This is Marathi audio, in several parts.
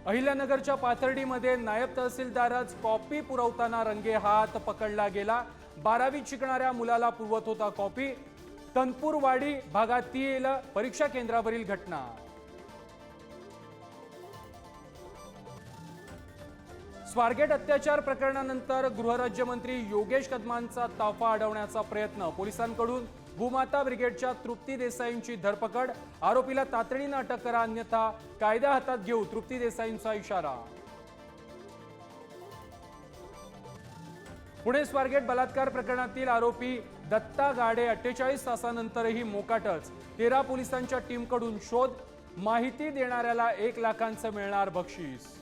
अहिल्यानगरच्या पाथर्डीमध्ये नायब तहसीलदारच कॉपी पुरवताना रंगेहात पकडला गेला। 12वीत शिकणाऱ्या मुलाला पुरवत होता कॉपी। तनपूरवाडी भागातील परीक्षा केंद्रावरील घटना। स्वारगेट अत्याचार प्रकरणानंतर गृहराज्यमंत्री योगेश कदमांचा ताफा अडवण्याचा प्रयत्न। पोलिसांकडून भूमाता ब्रिगेडच्या तृप्ती देसाईंची धरपकड। आरोपीला तातडीने अटक करा अन्यथा कायदा हातात घेऊ, तृप्ती देसाईंचा इशारा। पुणे स्वारगेट बलात्कार प्रकरणातील आरोपी दत्ता गाडे 48 तासानंतरही मोकाटच। 13 पोलिसांच्या टीमकडून शोध। माहिती देणाऱ्याला 1 लाखांचं मिळणार बक्षीस।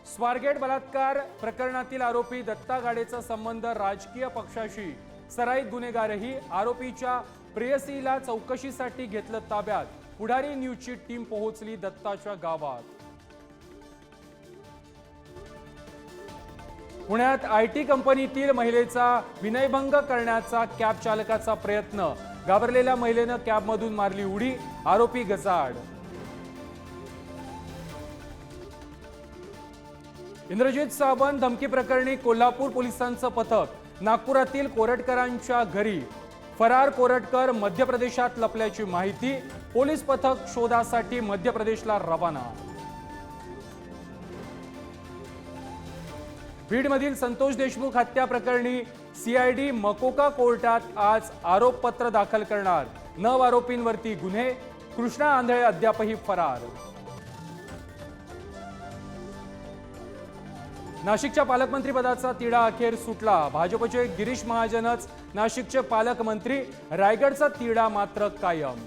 स्वारगेट बलात्कार प्रकरणातील आरोपी दत्ता गाडेचा संबंध राजकीय पक्षाशी। सराईत गुन्हेगारही। आरोपीच्या प्रेयसीला चौकशीसाठी घेतलं ताब्यात। पुढारी न्यूजची टीम पोहोचली दत्ताच्या गावात। पुण्यात आयटी कंपनीतील महिलेचा विनयभंग करण्याचा कॅब चालकाचा प्रयत्न। घाबरलेल्या महिलेनं कॅबमधून मारली उडी। आरोपी गजाआड। इंद्रजित सावंत धमकी प्रकरणी कोल्हापूर पोलिसांचं पथक। नागपुरातील कोरटकरांच्या घरी। फरार कोरटकर मध्य प्रदेशात लपल्याची माहिती। पोलीस पथक शोधासाठी मध्य प्रदेशला रवाना। बीडमधील संतोष देशमुख हत्या प्रकरणी सीआयडी मकोका कोर्टात आज आरोपपत्र दाखल करणार। 9 आरोपींवरती गुन्हे। कृष्णा आंधळे अद्यापही फरार। नाशिकच्या पालकमंत्रीपदाचा तिढा अखेर सुटला। भाजपचे गिरीश महाजनच नाशिकचे पालकमंत्री। रायगडचा तिढा मात्र कायम।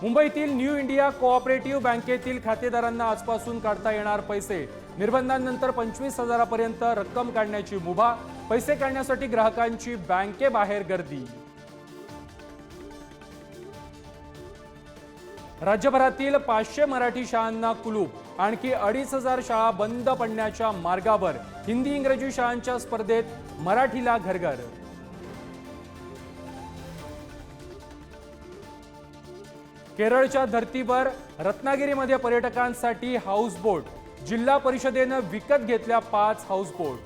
मुंबईतील न्यू इंडिया कोऑपरेटिव्ह बँकेतील खातेदारांना आजपासून काढता येणार पैसे। निर्बंधांनंतर 25,000 पर्यंत रक्कम काढण्याची मुभा। पैसे काढण्यासाठी ग्राहकांची बँकेबाहेर गर्दी। राज्यभरातील 500 मराठी शाळांना कुलूप। आणखी 2,500 शाळा बंद पडण्याच्या मार्गावर। हिंदी इंग्रजी शाळांच्या स्पर्धेत मराठीला घरघर। केरळच्या धर्तीवर रत्नागिरीमध्ये पर्यटकांसाठी हाऊसबोट। जिल्हा परिषदेनं विकत घेतल्या 5 हाऊसबोट।